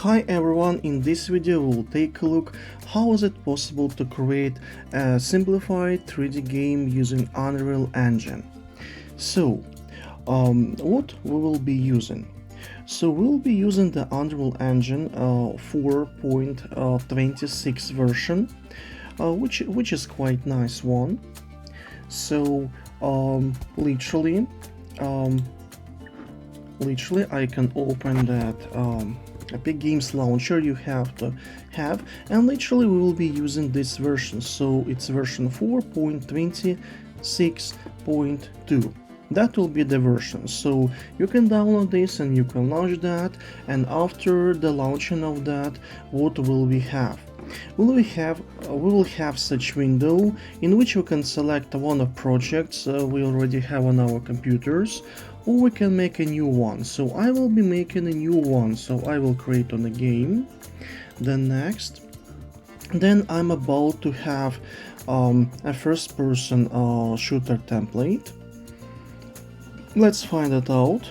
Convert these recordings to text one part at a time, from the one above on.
Hi everyone, in this video we'll take a look how is it possible to create a simplified 3D game using Unreal Engine. So, what we will be using? So we'll be using the Unreal Engine 4.26 version, which is quite nice one. So literally I can open that Epic Games launcher you have to have, and literally we will be using this version, so it's version 4.26.2. That will be the version, so you can download this and you can launch that, and after the launching of that, what will we have? We will have such window in which we can select one of projects we already have on our computers, or we can make a new one. So I will be making a new one, so I will create on a game. Then next, then I'm about to have a first person shooter template. Let's find it out.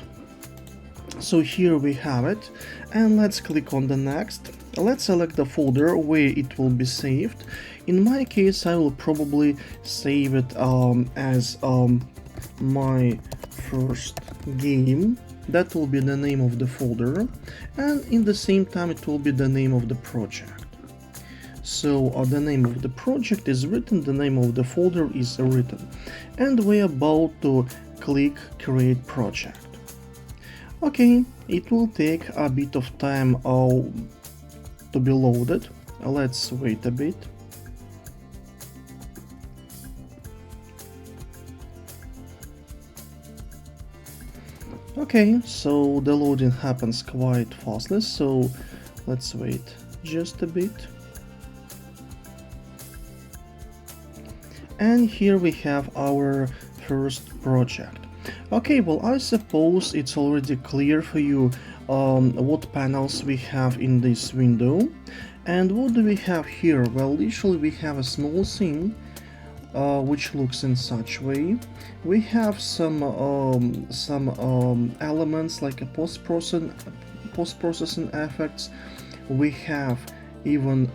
So here we have it, and let's click on the next. Let's select the folder where it will be saved. In my case, I will probably save it as my first game. That will be the name of the folder, and in the same time it will be the name of the project. So the name of the project is written, the name of the folder is written, and we're about to click create project. Okay, it will take a bit of time to be loaded. Let's wait a bit. Okay, so the loading happens quite fastly, so let's wait just a bit. And here we have our first project. Okay, well, I suppose it's already clear for you what panels we have in this window. And what do we have here? Well, usually we have a small scene which looks in such way. We have some elements like a post-processing effects. We have even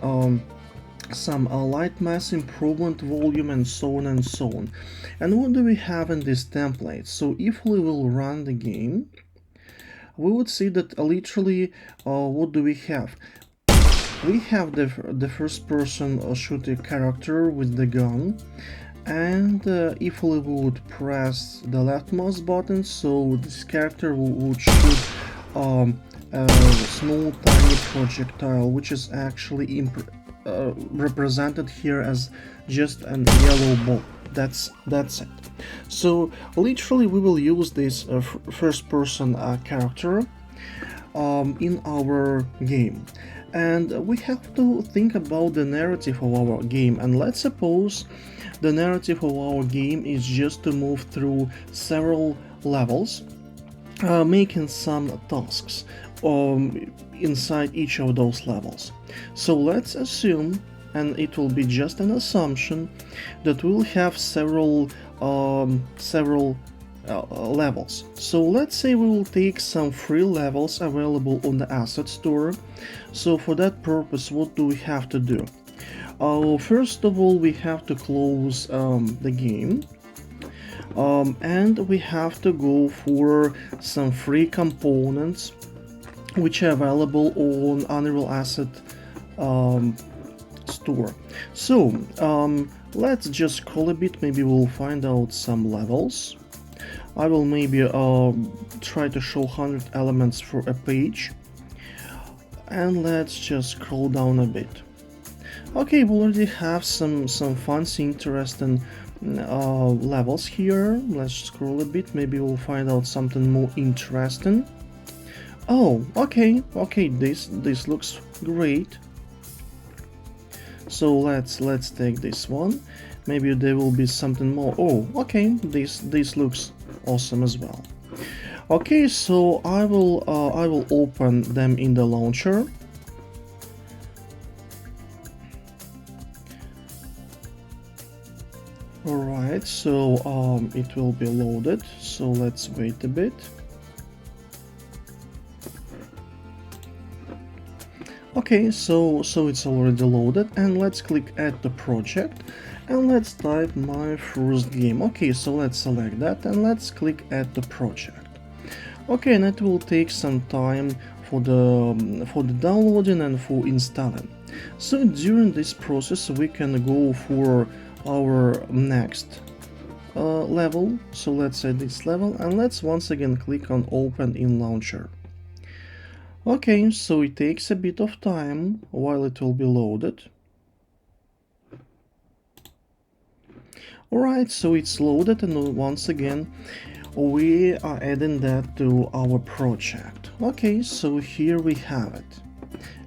some light mass improvement, volume, and so on and so on. And what do we have in this template? So if we will run the game, we would see that literally what do we have? We have the first person shooting character with the gun, and if we would press the left mouse button, so this character would shoot a small tiny projectile, which is actually represented here as just a yellow ball. That's it. So literally we will use this first person character in our game, and we have to think about the narrative of our game. And let's suppose the narrative of our game is just to move through several levels, making some tasks inside each of those levels. So let's assume, and it will be just an assumption, that we'll have several levels. So let's say we will take some free levels available on the asset store. So for that purpose, what do we have to do? First of all, we have to close the game. And we have to go for some free components which are available on Unreal Asset store. So let's just scroll a bit, maybe we'll find out some levels. I will maybe try to show 100 elements for a page, and let's just scroll down a bit. Okay, we already have some fancy, interesting levels here. Let's scroll a bit, maybe we'll find out something more interesting. Oh, okay, this looks great. So let's take this one. Maybe there will be something more. Oh, okay, this looks awesome as well. Okay, so I will open them in the launcher. Alright, so it will be loaded, so let's wait a bit. Okay, so it's already loaded, and let's click add to project, and let's type my first game. Okay, so let's select that and let's click add to project. Okay, and it will take some time for the downloading and for installing. So during this process we can go for our next level. So let's say this level, and let's once again click on open in launcher. Okay, so it takes a bit of time while it will be loaded. Alright, so it's loaded, and once again we are adding that to our project. Okay, so here we have it.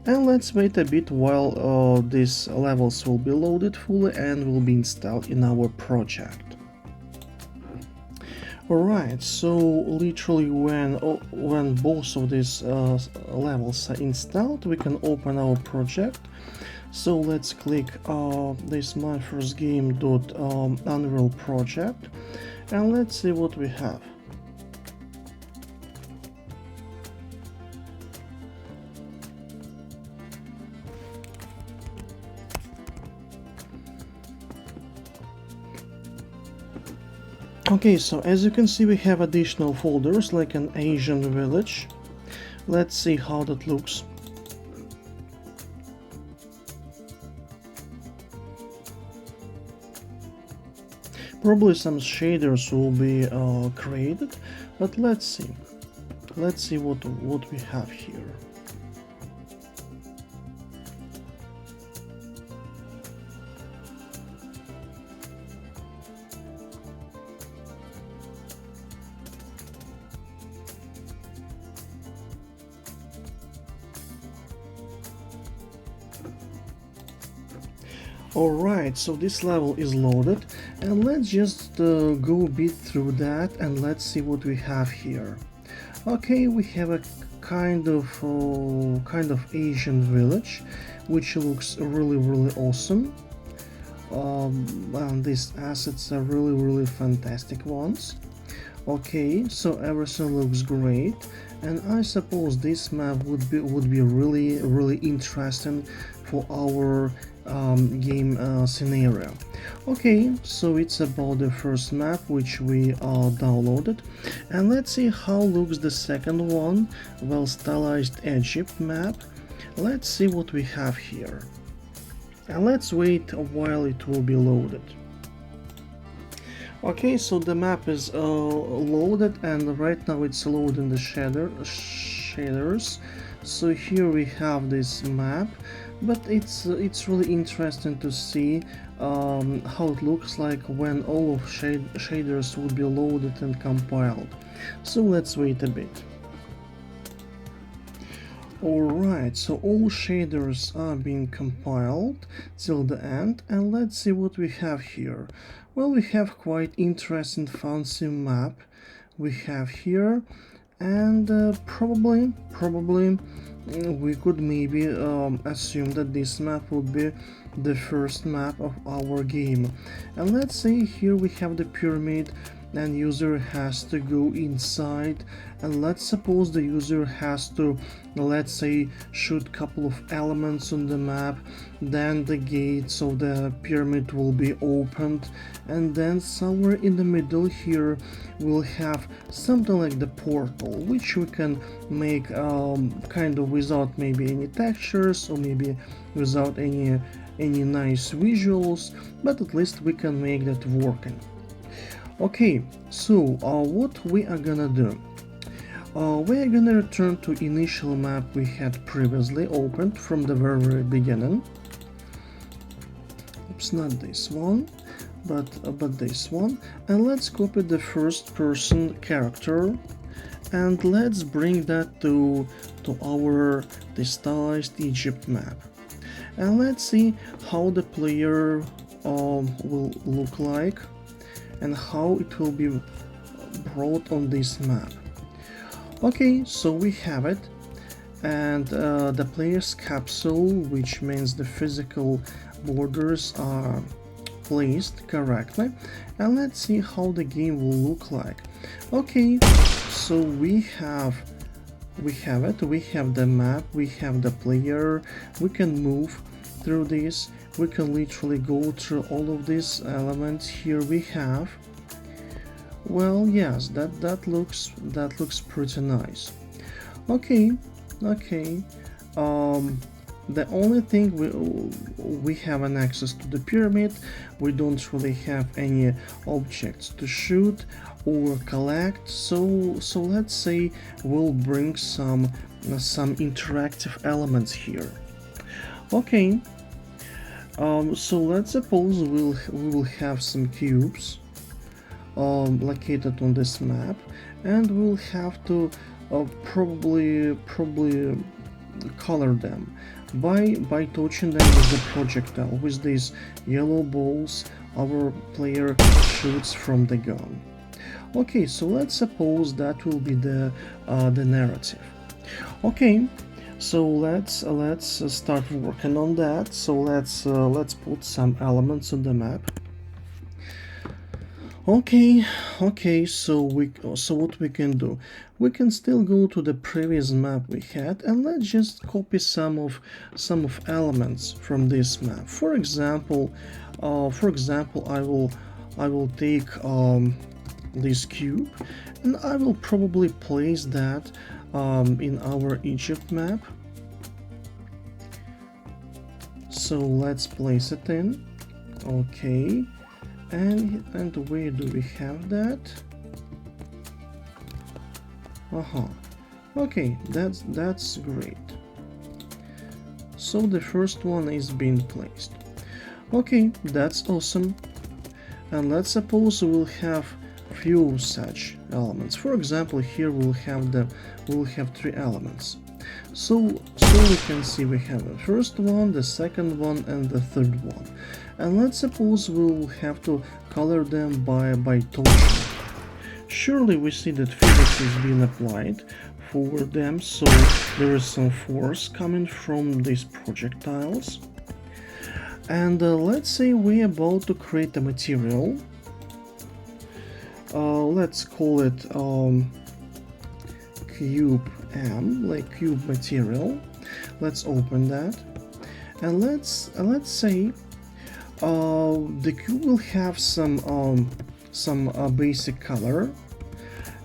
And let's wait a bit while these levels will be loaded fully and will be installed in our project. Alright, so literally when both of these levels are installed, we can open our project. So let's click this my first game Unreal project, and let's see what we have. Okay, so as you can see, we have additional folders like an Asian village. Let's see how that looks. Probably some shaders will be created, but let's see. Let's see what we have here. Alright, so this level is loaded, and let's just go a bit through that and let's see what we have here. Okay, we have a kind of Asian village, which looks really awesome. And these assets are really fantastic ones. Okay, so everything looks great, and I suppose this map would be really interesting for our game scenario. Okay, so it's about the first map which we downloaded, and let's see how looks the second one. Well, Stylized Egypt map. Let's see what we have here, and let's wait while it will be loaded. Okay, so the map is loaded, and right now it's loading the shaders. So here we have this map, but it's really interesting to see how it looks like when all of shaders would be loaded and compiled. So let's wait a bit. Alright, so all shaders are being compiled till the end, and let's see what we have here. Well, we have quite interesting fancy map we have here, and probably we could maybe assume that this map would be the first map of our game. And let's say here we have the pyramid, and user has to go inside, and let's suppose the user has to, let's say, shoot couple of elements on the map, then the gates of the pyramid will be opened, and then somewhere in the middle here we'll have something like the portal, which we can make kind of without maybe any textures, or maybe without any nice visuals, but at least we can make that working. Okay, so what we are gonna do? We are gonna return to initial map we had previously opened from the very beginning. Oops, not this one, but this one. And let's copy the first person character, and let's bring that to the Stylized Egypt map. And let's see how the player will look like, and how it will be brought on this map. Okay, so we have it, and the player's capsule, which means the physical borders are placed correctly, and let's see how the game will look like. Okay, so we have we have it. We have the map, we have the player, we can move through this, we can literally go through all of these elements. Here we have, well, yes, that looks pretty nice. Okay, the only thing we have an access to the pyramid. We don't really have any objects to shoot or collect, so let's say we'll bring some interactive elements here. Okay, so let's suppose we will have some cubes located on this map, and we'll have to probably color them by touching them with the projectile. With these yellow balls our player shoots from the gun. Okay, so let's suppose that will be the narrative. Okay, so let's start working on that. So let's put some elements on the map. Okay, so what we can do, we can still go to the previous map we had, and let's just copy some of elements from this map. For example, I will take this cube, and I will probably place that in our Egypt map. So let's place it in. Okay. And where do we have that? Okay, that's great. So the first one is being placed. Okay, that's awesome. And let's suppose we'll have few such elements. For example, here we'll have 3 elements. So we can see we have the first one, the second one, and the third one. And let's suppose we'll have to color them by touching. Surely we see that physics is being applied for them, so there is some force coming from these projectiles. And let's say we're about to create a material. Let's call it cube M, like cube material. Let's open that, and let's say the cube will have some basic color,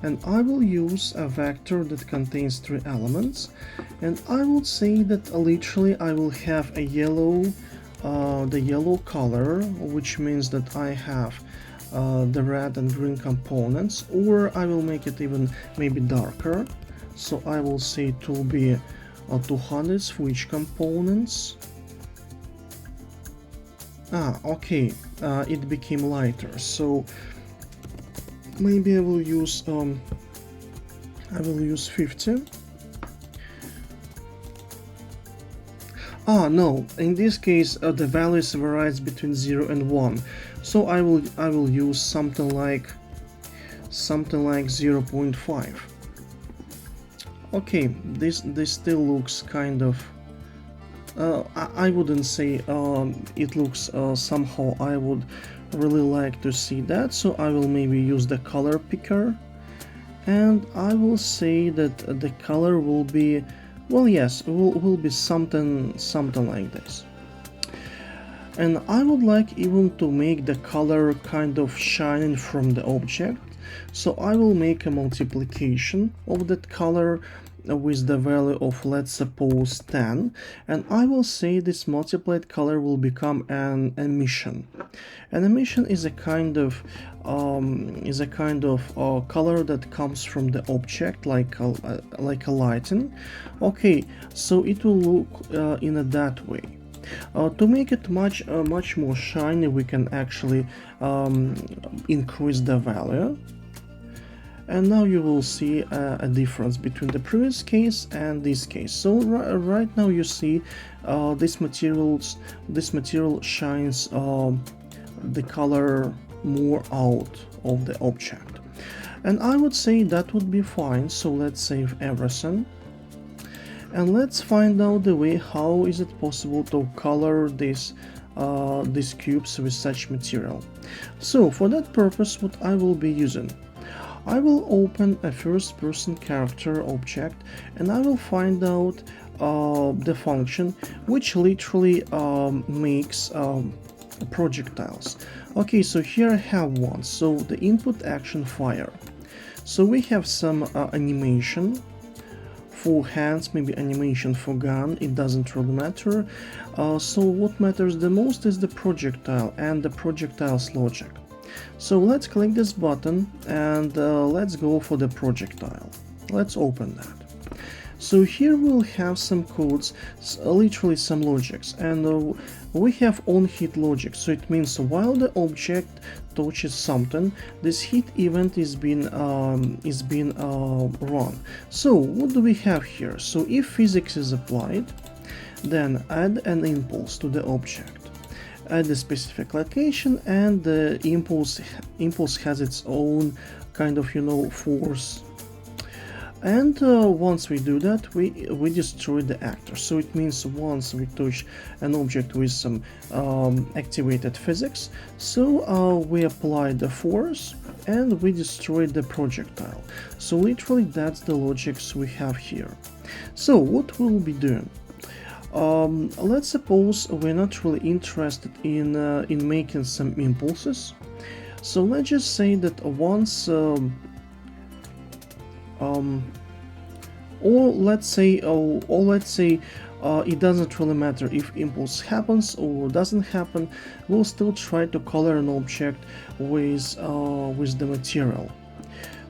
and I will use a vector that contains 3 elements, and I will say that literally I will have a yellow, the yellow color, which means that I have the red and green components, or I will make it even maybe darker. So I will say it will be 200 switch components. Okay, it became lighter, so maybe I will use 50. No, in this case the values varies between 0 and 1, so I will use something like 0.5. Okay, this still looks kind of I wouldn't say it looks somehow. I would really like to see that, so I will maybe use the color picker, and I will say that the color will be, well, yes, will be something like this. And I would like even to make the color kind of shining from the object, so I will make a multiplication of that color with the value of, let's suppose, 10, and I will say this multiplied color will become an emission. An emission is a kind of color that comes from the object, like a lighting. Okay, so it will look in that way. To make it much more shiny, we can actually increase the value. And now you will see a difference between the previous case and this case. So right now you see this material shines the color more out of the object, and I would say that would be fine. So let's save everything, and let's find out the way how is it possible to color these cubes with such material. So for that purpose, what I will be using, I will open a first-person character object and I will find out the function which literally makes projectiles. Okay, so here I have one. So the input action fire. So we have some animation for hands, maybe animation for gun, it doesn't really matter. So what matters the most is the projectile and the projectile's logic. So let's click this button and let's go for the projectile. Let's open that. So here we'll have some codes, literally some logics, and we have on hit logic. So it means while the object touches something, this hit event is being run. So what do we have here? So if physics is applied, then add an impulse to the object at the specific location, and the impulse has its own kind of, you know, force. And once we do that, we destroy the actor. So it means once we touch an object with some activated physics, so we apply the force and we destroy the projectile. So literally that's the logics we have here. So what we'll be doing? Let's suppose we're not really interested in making some impulses. So let's just say that once or let's say it doesn't really matter if impulse happens or doesn't happen, we'll still try to color an object with the material.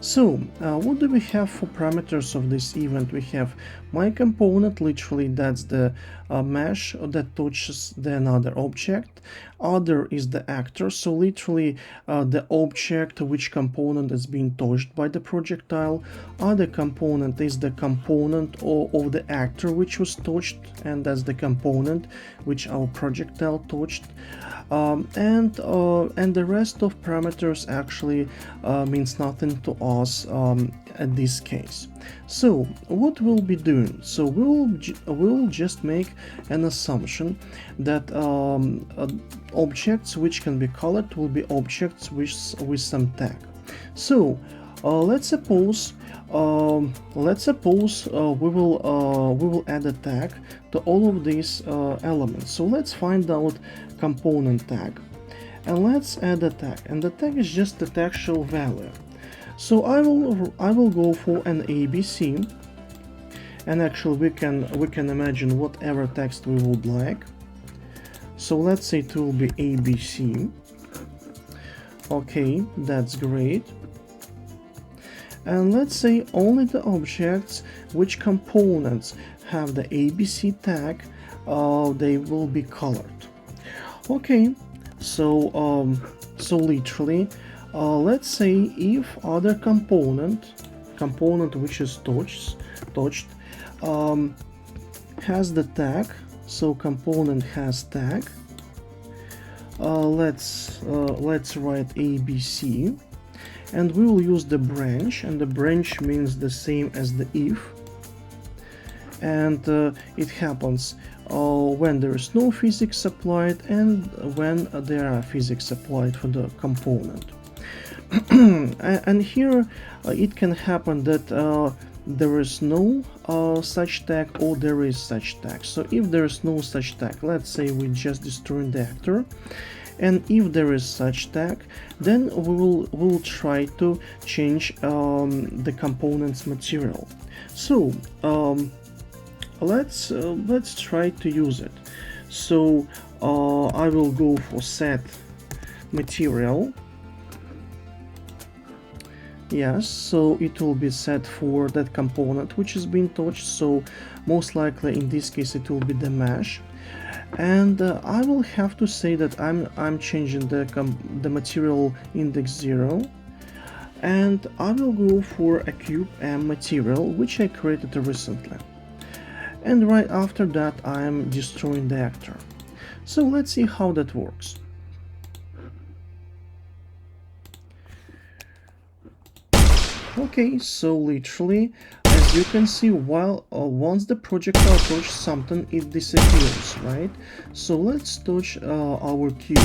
So what do we have for parameters of this event? We have my component, literally that's the mesh that touches the another object. Other is the actor, so literally the object which component is being touched by the projectile. Other component is the component of the actor which was touched, and that's the component which our projectile touched. And the rest of parameters actually means nothing to us at this case. So what we'll be doing? So we'll just make an assumption that objects which can be colored will be objects with some tag. So let's suppose we will add a tag to all of these elements. So let's find out component tag and let's add a tag, and the tag is just the textual value. So I will go for an ABC, and actually we can imagine whatever text we would like. So let's say it will be ABC. Okay, that's great. And let's say only the objects which components have the ABC tag, they will be colored. Okay, so literally, let's say if other component which is touched has the tag, so component has tag. Let's write ABC, and we will use the branch, and the branch means the same as the if, and it happens when there is no physics applied and when there are physics applied for the component. And here it can happen that there is no such tag or there is such tag. So if there is no such tag, let's say we just destroy the actor, and if there is such tag, then we'll try to change the component's material. So let's try to use it. So I will go for set material. Yes, so it will be set for that component which is being touched, so most likely in this case it will be the mesh. And I will have to say that I'm changing the material index 0, and I will go for a cube M material which I created recently. And right after that I am destroying the actor. So let's see how that works. Okay, so literally, as as you can see, while once the projectile touches something, it disappears, right? So let's touch our cube.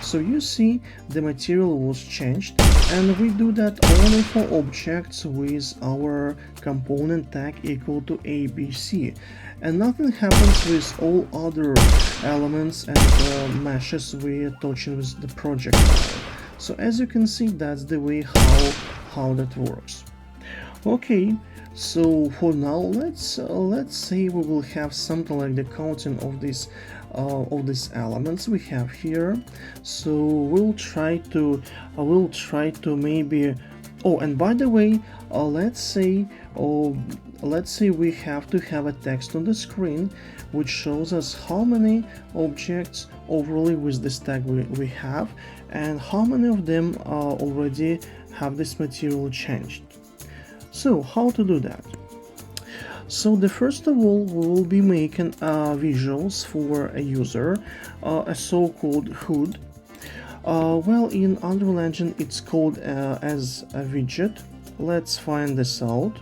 So you see the material was changed, and we do that only for objects with our component tag equal to ABC, and nothing happens with all other elements and meshes we are touching with the projectile. So as you can see, that's the way how that works. Okay, so for now, let's say we will have something like the counting of these elements we have here. So we'll try to maybe. Oh, and by the way, let's say we have to have a text on the screen which shows us how many objects overlay with this tag we have, and how many of them already have this material changed. So how to do that? So the first of all, we will be making visuals for a user, a so-called HUD. Well, in Unreal Engine it's called as a widget. Let's find this out.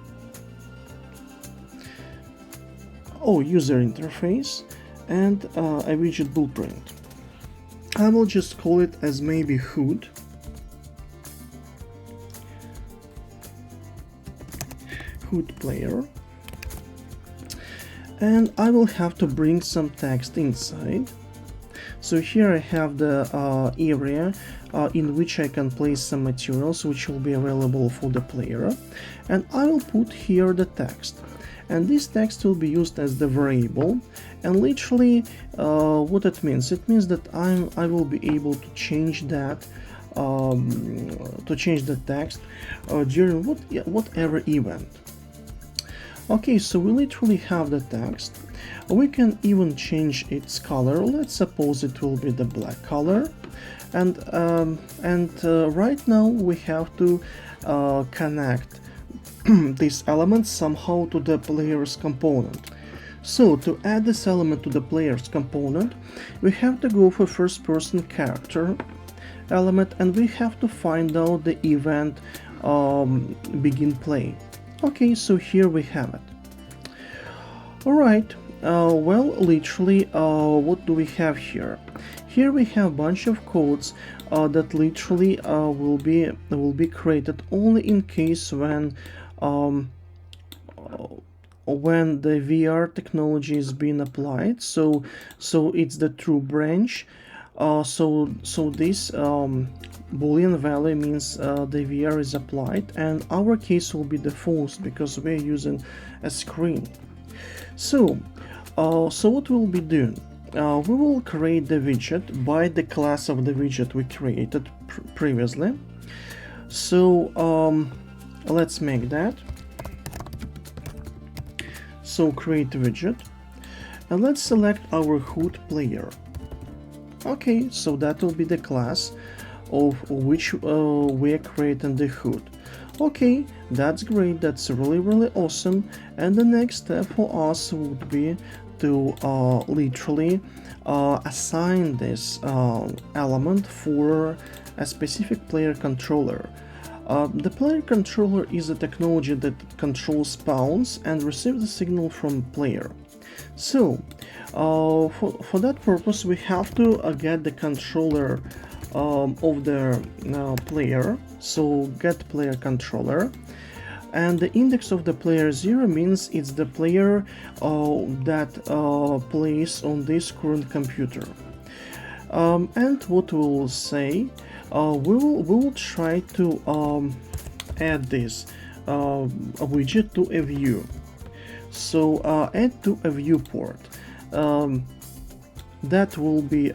Oh, user interface and a widget blueprint. I will just call it as maybe HUD. HUD player. And I will have to bring some text inside. So here I have the area in which I can place some materials which will be available for the player, and I will put here the text, and this text will be used as the variable. And literally what it means that I will be able to change that the text during whatever event. Okay, so we literally have the text. We can even change its color. Let's suppose it will be the black color, and right now we have to connect this element somehow to the player's component. So to add this element to the player's component, we have to go for first-person character element, and we have to find out the event begin play. Okay, so here we have it. Alright, well, literally, what do we have here? Here we have a bunch of codes that literally will be created only in case when the VR technology is being applied. So it's the true branch. So this Boolean value means the VR is applied, and our case will be the false because we're using a screen. So what we'll be doing? We will create the widget by the class of the widget we created previously. So let's make that. So create widget, and let's select our HUD player. Okay, so that will be the class of which we are creating the HUD. Okay, that's great, that's really awesome. And the next step for us would be to literally assign this element for a specific player controller. The player controller is a technology that controls spawns and receives the signal from player. So for that purpose we have to get the controller of the player. So get player controller, and the index of the player 0 means it's the player that plays on this current computer. And what we will say, we will try to add this widget to a view. So add to a viewport. That will be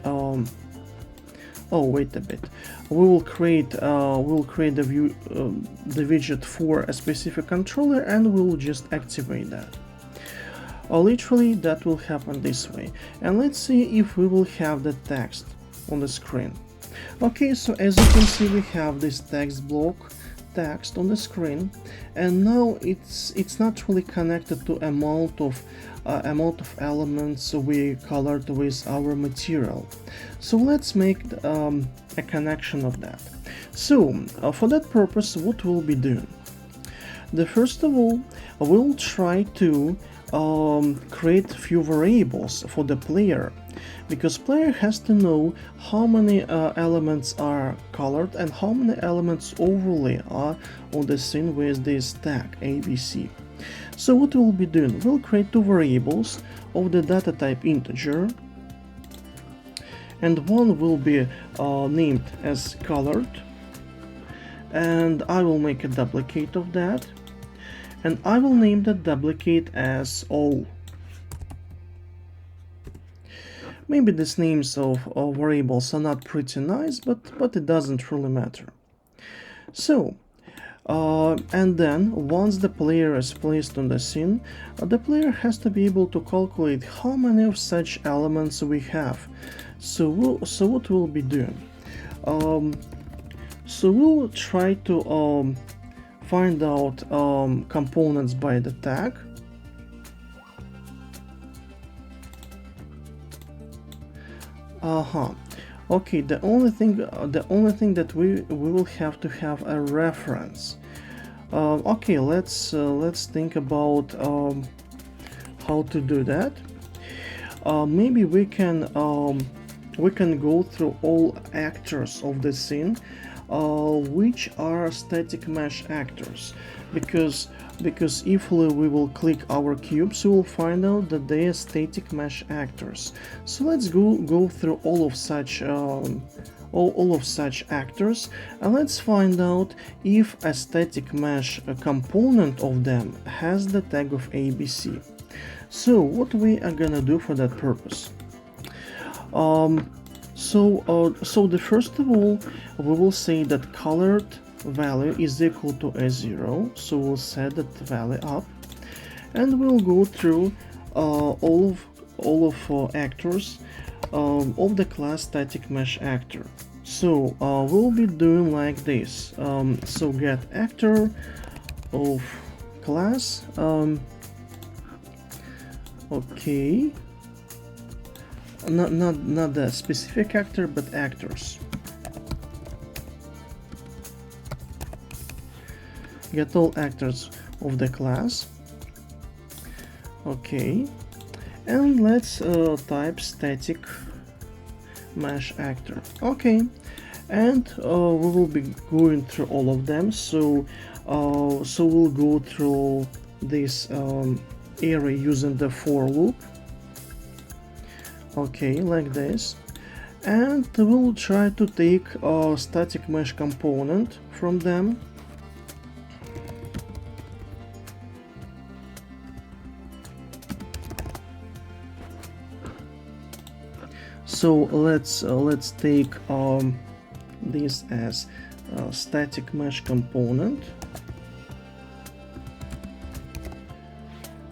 oh, wait a bit. We will create the view the widget for a specific controller, and we will just activate that. Literally that will happen this way. And let's see if we will have the text on the screen. Okay, so as you can see we have this text block text on the screen, and now it's not really connected to amount of elements we colored with our material. So let's make a connection of that. So for that purpose, what we'll be doing? The first of all, we'll try to create few variables for the player, because player has to know how many elements are colored and how many elements overlay are on the scene with this tag ABC. So what we'll be doing, we'll create two variables of the data type integer, and one will be named as colored, and I will make a duplicate of that, and I will name that duplicate as all. Maybe these names of variables are not pretty nice, but it doesn't really matter. So, and then once the player is placed on the scene, the player has to be able to calculate how many of such elements we have. So what we'll be doing? So we'll try to find out components by the tag. Okay, the only thing that we will have to have a reference. Okay, let's think about how to do that. Maybe we can go through all actors of the scene, which are static mesh actors, because if we will click our cubes, we will find out that they are static mesh actors. So let's go through all of such actors, and let's find out if a static mesh component of them has the tag of ABC. So what we are gonna do for that purpose? So the first of all, we will say that colored value is equal to A0, so we'll set that value up, and we'll go through all of actors of the class static mesh actor. So we'll be doing like this. So get actor of class. Okay. Not the specific actor, but actors. Get all actors of the class. Okay, and let's type static mesh actor. Okay, and we will be going through all of them. So we'll go through this area using the for loop. Okay, like this, and we'll try to take a static mesh component from them. So let's take this as a static mesh component.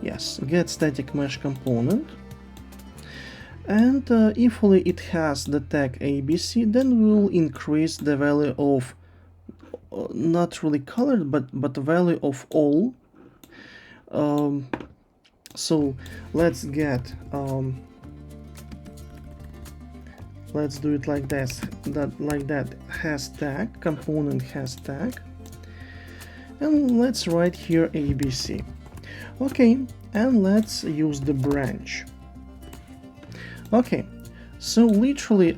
Yes, get static mesh component. And if it has the tag ABC, then we will increase the value of not really colored, but the value of all. So let's get let's do it like this. That has tag component has tag, and let's write here ABC. Okay, and let's use the branch. Okay, so literally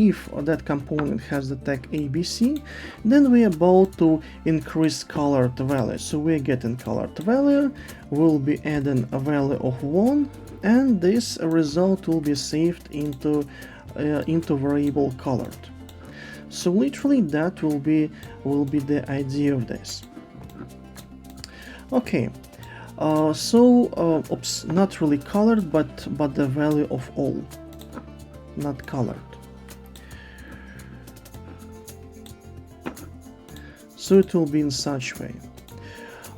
if that component has the tag ABC, then we're about to increase colored value. So we're getting colored value, we'll be adding a value of 1, and this result will be saved into variable colored. So literally that will be the idea of this. Okay. Oops, not really colored, but the value of all, not colored. So it will be in such way.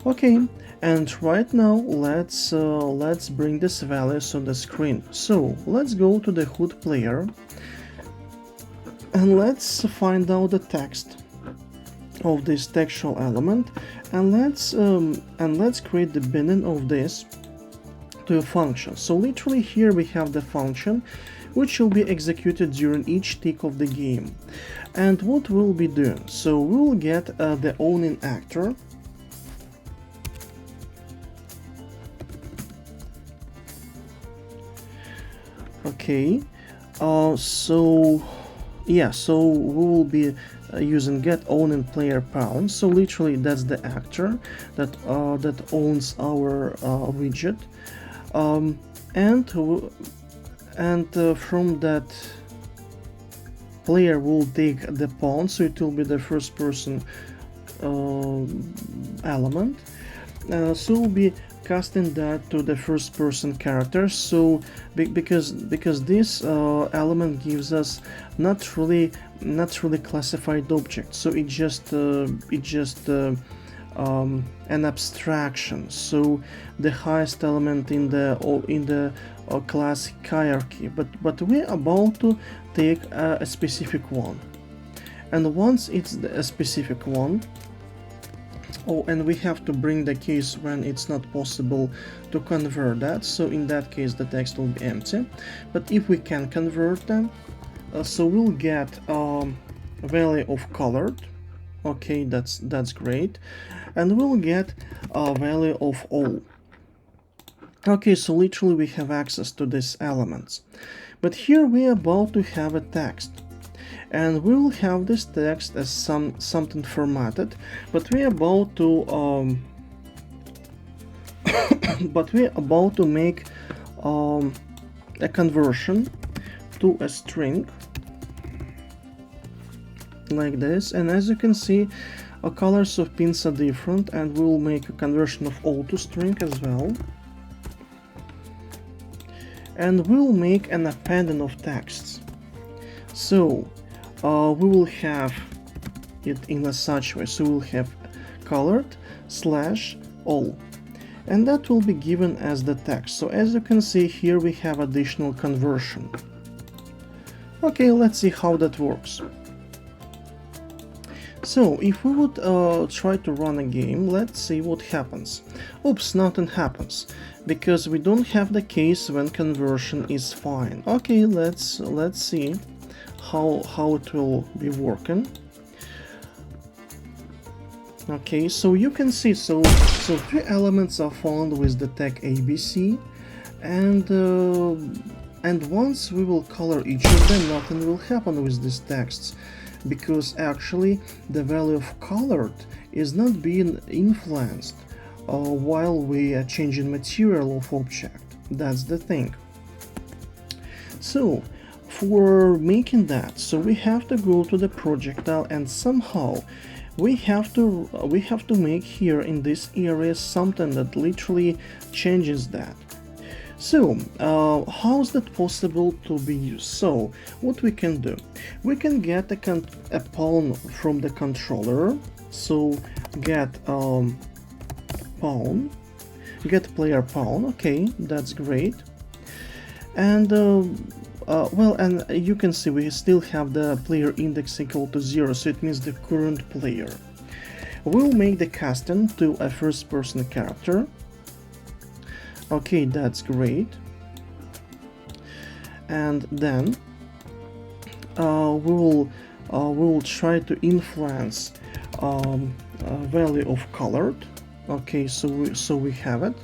Okay, and right now let's bring these values on the screen. So let's go to the HUD player and let's find out the text of this textual element, and let's create the binding of this to a function. So literally here we have the function which will be executed during each tick of the game. And what we'll be doing, so we will get the owning actor, Okay, so yeah, so we will be using get own and player pound. So literally that's the actor that owns our widget, um, and from that player will take the pawn, so it will be the first person element. So we'll be casting that to the first person character. So because this element gives us not really classified object, so it just an abstraction. So the highest element in the classic hierarchy, but we're about to take a specific one, and once it's a specific one. Oh, and we have to bring the case when it's not possible to convert that, so in that case the text will be empty. But if we can convert them, so we'll get value of colored. Okay, that's great, and we'll get a value of all. Okay, so literally we have access to these elements, but here we are about to have a text. And we will have this text as something formatted, but we're about to make a conversion to a string like this. And as you can see, colors of pins are different, and we'll make a conversion of all to string as well. And we'll make an appending of texts. So we will have it in a such way, so we'll have colored / all, and that will be given as the text. So as you can see here, we have additional conversion. Okay, let's see how that works. So if we would try to run a game, let's see what happens. Oops, nothing happens, because we don't have the case when conversion is fine. Okay, let's see how it will be working. Okay, so you can see, so 3 elements are found with the tag ABC, and once we will color each of them, nothing will happen with these texts, because actually the value of colored is not being influenced while we are changing material of object. That's the thing. So for making that, so we have to go to the projectile, and somehow we have to make here in this area something that literally changes that. So how is that possible to be used? So what we can do, we can get a pawn from the controller. So get pawn, get player pawn. Okay, that's great. And well, and you can see we still have the player index equal to 0, so it means the current player. We'll make the casting to a first person character. Okay, that's great. And then we will try to influence value of colored. Okay, so we have it.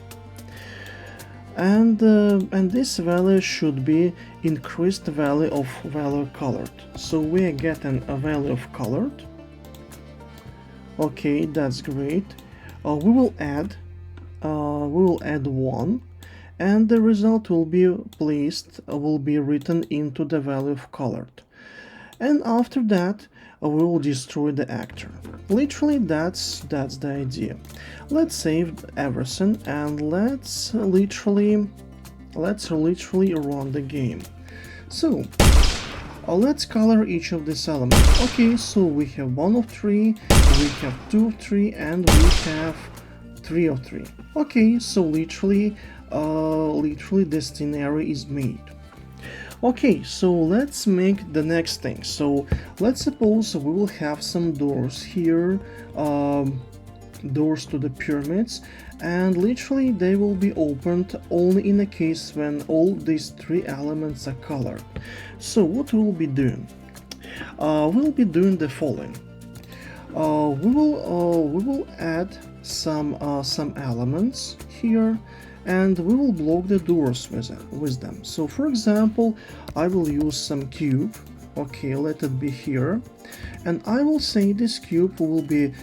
And this value should be increased value of value colored. So we are getting a value of colored. Okay, that's great. We will add 1, and the result will be written into the value of colored. And after that, we will destroy the actor. Literally, that's the idea. Let's save everything, and let's literally run the game. So let's color each of these elements. Okay, so we have 1 of 3, we have 2 of 3, and we have 3 of 3. Okay, so literally the scenario is made. Okay, so let's make the next thing. So let's suppose we will have some doors here, doors to the pyramids, and literally they will be opened only in a case when all these 3 elements are colored. So what we'll be doing? We'll be doing the following. We will add some elements here, and we will block the doors with them. So for example, I will use some cube. Okay, let it be here, and I will say this cube will be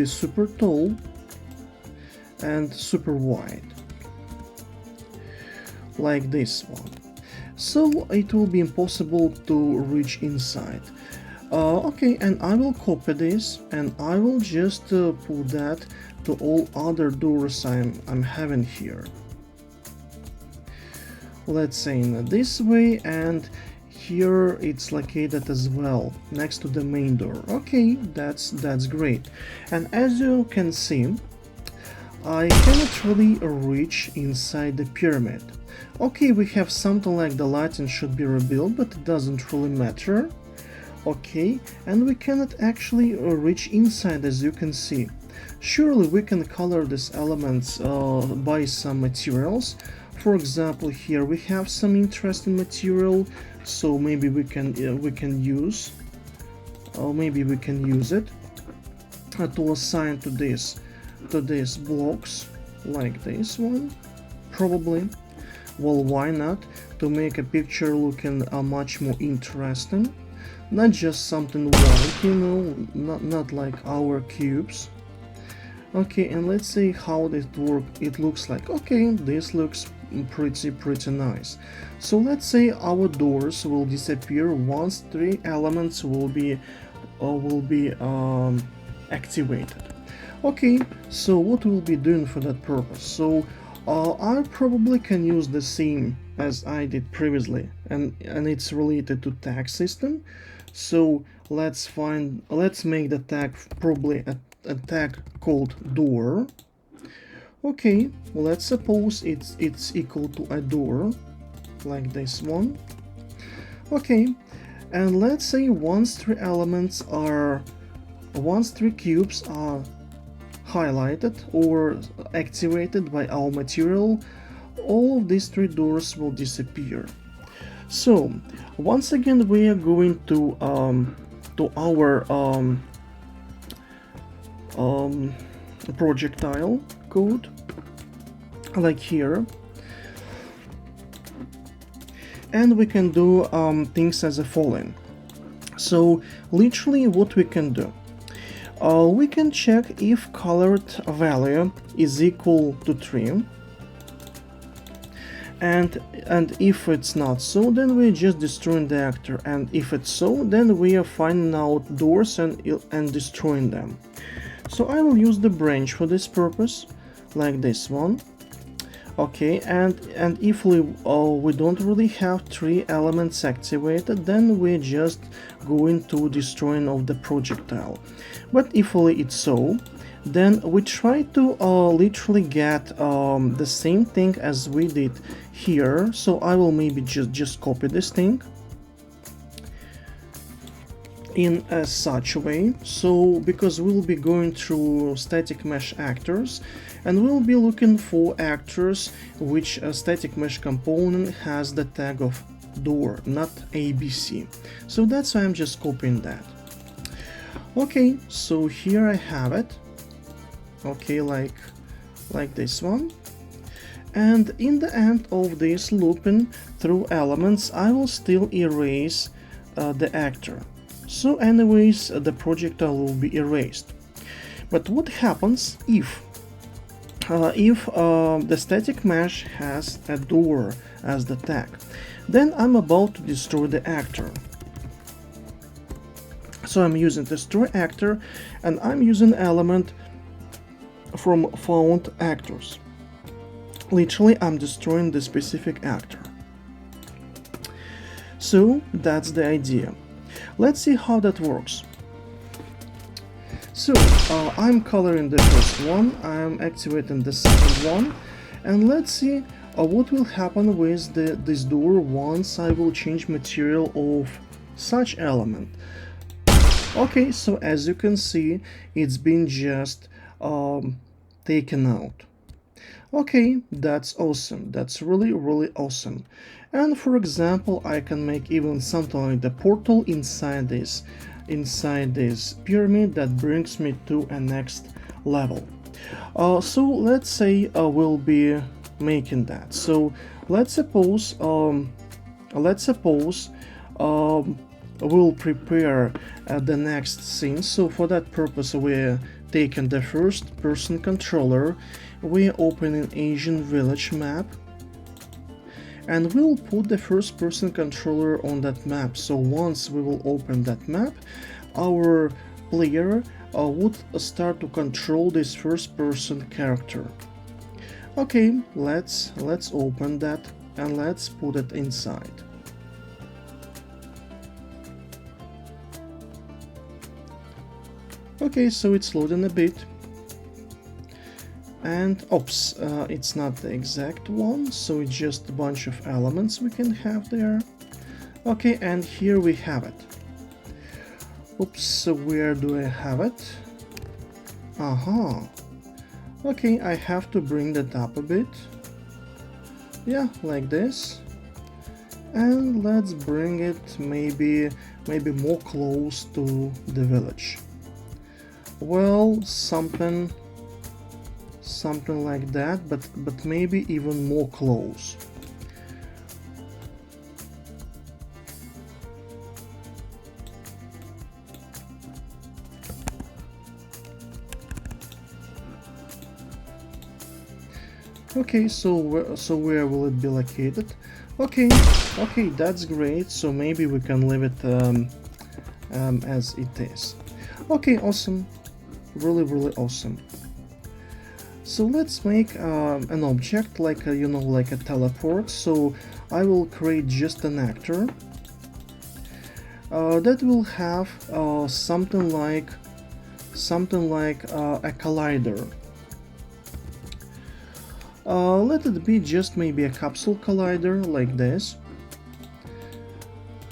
super tall and super wide, like this one. So it will be impossible to reach inside. Okay, and I will copy this and I will just put that to all other doors I'm having here. Let's say in this way, and here it's located as well next to the main door. Okay, that's great. And as you can see, I cannot really reach inside the pyramid. Okay, we have something like the lighting should be rebuilt, but it doesn't really matter. Okay, and we cannot actually reach inside, as you can see. Surely we can color these elements by some materials. For example, here we have some interesting material, so maybe we can use it to assign to these blocks, like this one, probably. Well, why not? To make a picture looking much more interesting. Not just something white, you know, not like our cubes. Okay, and let's see how it looks like. Okay, this looks pretty nice. So let's say our doors will disappear once 3 elements will be activated. Okay, so what we'll be doing for that purpose? So I probably can use the same as I did previously, and it's related to tag system. So let's make the tag probably a tag called door. Okay, let's suppose it's equal to a door, like this one. Okay, and let's say once 3 cubes are highlighted or activated by our material, all of these 3 doors will disappear. So once again we are going to our projectile code, like here, and we can do things as a following. So literally what we can do, we can check if colored value is equal to 3, and if it's not so, then we're just destroying the actor, and if it's so, then we are finding out doors and destroying them. So I will use the branch for this purpose, like this one. Okay, and if we don't really have 3 elements activated, then we're just going to destroying of the projectile. But if it's so, then we try to literally get the same thing as we did here. So I will maybe just copy this thing in such a way. So because we'll be going through static mesh actors, and we'll be looking for actors which a static mesh component has the tag of door, not ABC. So that's why I'm just copying that. Okay, so here I have it. Okay, like this one. And in the end of this looping through elements, I will still erase the actor. So anyways, the projectile will be erased. But what happens if the static mesh has a door as the tag? Then I'm about to destroy the actor. So I'm using destroy actor, and I'm using element from found actors. Literally, I'm destroying the specific actor. So that's the idea. Let's see how that works. So I'm coloring the first one, I'm activating the second one, and let's see what will happen with this door once I will change material of such element. Okay, so as you can see, it's been just taken out. Okay, that's awesome. That's really awesome. And for example, I can make even something like the portal inside this pyramid that brings me to a next level. So let's say we'll be making that. So let's suppose we'll prepare the next scene. So for that purpose, we're taking the first person controller, we open an Asian village map, and we'll put the first person controller on that map. So once we will open that map, our player would start to control this first person character. Okay, let's open that and let's put it inside. Okay, so it's loading a bit. And oops, it's not the exact one, so it's just a bunch of elements we can have there. Okay, and here we have it. Oops, so where do I have it? Okay, I have to bring that up a bit. Yeah, like this. And let's bring it maybe more close to the village. Well, something like that, but maybe even more close. Okay, so where will it be located? Okay, that's great. So maybe we can leave it as it is. Okay, awesome, really awesome. So let's make an object like a, like a teleport. So I will create just an actor that will have something like a collider. Let it be just maybe a capsule collider like this,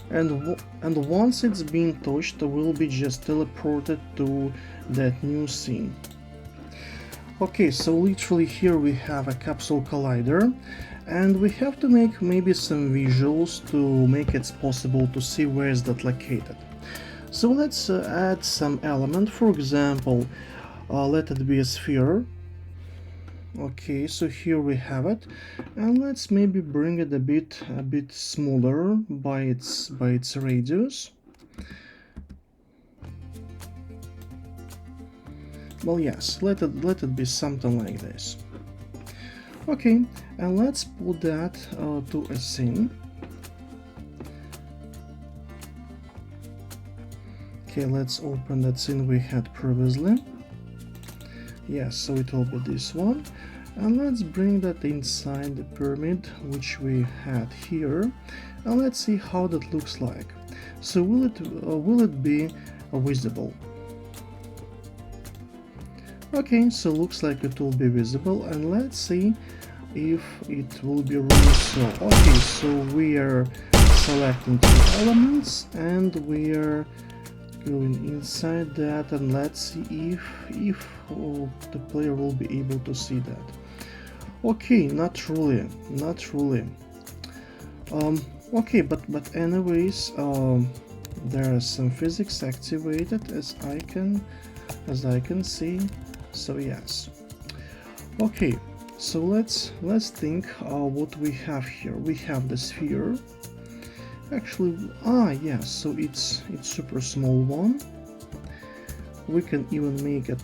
and once it's been touched, we'll be just teleported to that new scene. Okay, so literally here we have a capsule collider, and we have to make maybe some visuals to make it possible to see where is that located. So let's add some element. For example, let it be a sphere. Okay, so here we have it, and let's maybe bring it a bit smaller by its radius. Well, yes, let it be something like this. Okay, and let's put that to a scene. Okay, let's open that scene we had previously. Yes, so it will be this one, and let's bring that inside the pyramid which we had here, and let's see how that looks like. So will it be visible? Okay, so looks like it will be visible, and let's see if it will be really so. Okay, so we are selecting two elements and we are going inside that, and let's see if the player will be able to see that. Okay, not really. Okay, but anyways, there are some physics activated as I can see. So yes. Okay, so let's think what we have here. We have the sphere. Actually, yes, so it's super small one. We can even make it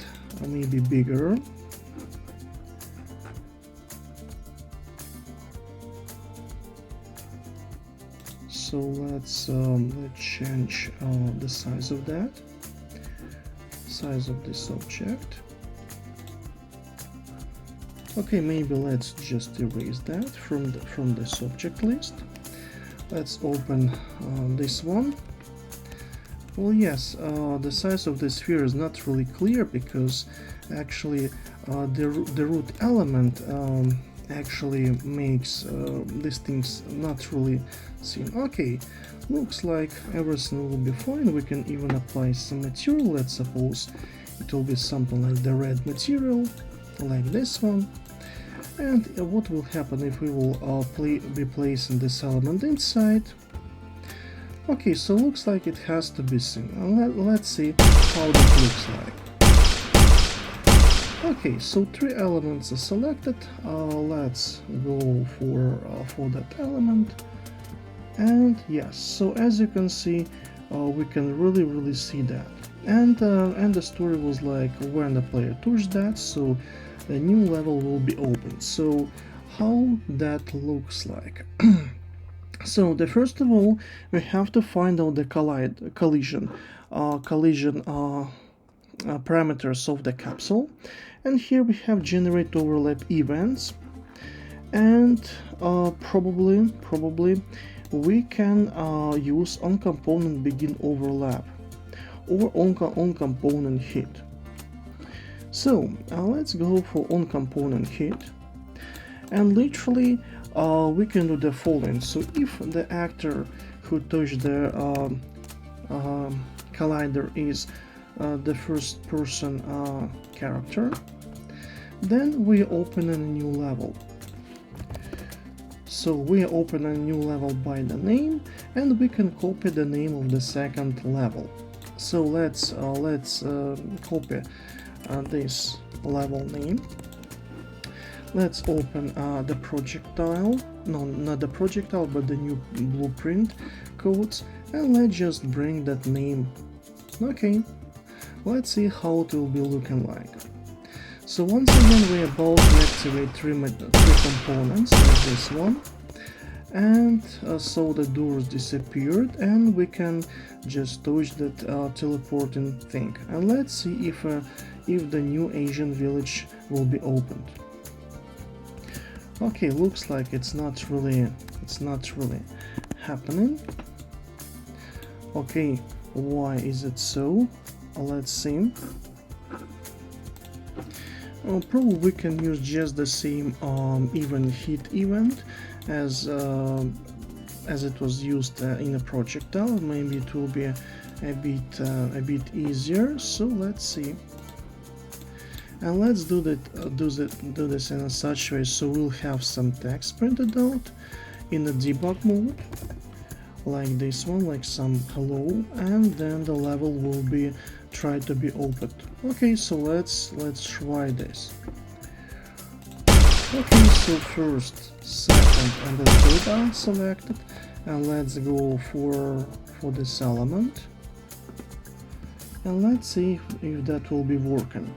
maybe bigger. So let's change the size of that, size of this object. Okay, maybe let's just erase that from this object list. Let's open this one. Well, yes, the size of the sphere is not really clear because actually the root element actually makes these things not really seen. Okay, looks like everything will be fine. We can even apply some material. Let's suppose it will be something like the red material, like this one. And what will happen if we will be placing this element inside? Okay, so looks like it has to be seen. Let's see how that looks like. Okay, so three elements are selected. Let's go for that element. And yes, so as you can see, we can really see that. And the story was like when the player touched that, so a new level will be opened. So how that looks like. So the first of all, we have to find out the collision parameters of the capsule, and here we have generate overlap events, and probably we can use on component begin overlap or on component hit. So let's go for on component hit, and literally we can do the following. So if the actor who touched the collider is the first person character, then we open a new level. So we open a new level by the name, and we can copy the name of the second level. So let's copy this level name. Let's open the projectile, no, not the projectile, but the new blueprint codes, and let's just bring that name. Okay, let's see how it will be looking like. So once again, we're about to activate three components, like this one, and so the doors disappeared, and we can just touch that teleporting thing. And let's see if the new Asian village will be opened. Okay, looks like it's not really happening. Okay, why is it so? Let's see. Probably we can use just the same even hit event as it was used in a projectile. Maybe it will be a bit easier. So let's see. And let's do this in a such way so we'll have some text printed out in the debug mode, like this one, like some hello, and then the level will be tried to be opened. Okay, so let's try this. Okay, so first, second, and the third are selected, and let's go for this element, and let's see if that will be working.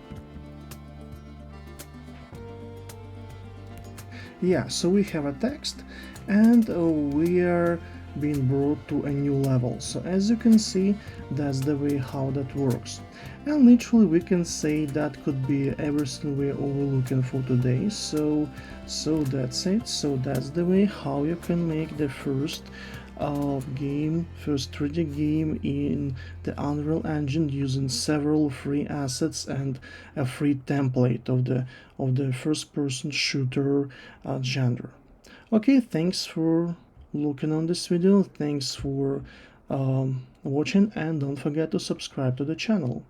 Yeah, so we have a text, and we are being brought to a new level. So as you can see, that's the way how that works. And literally we can say that could be everything we're overlooking for today. So that's it. So that's the way how you can make the first 3D game in the Unreal Engine using several free assets and a free template of the first-person shooter genre. Okay, thanks for looking on this video. Thanks for watching, and don't forget to subscribe to the channel.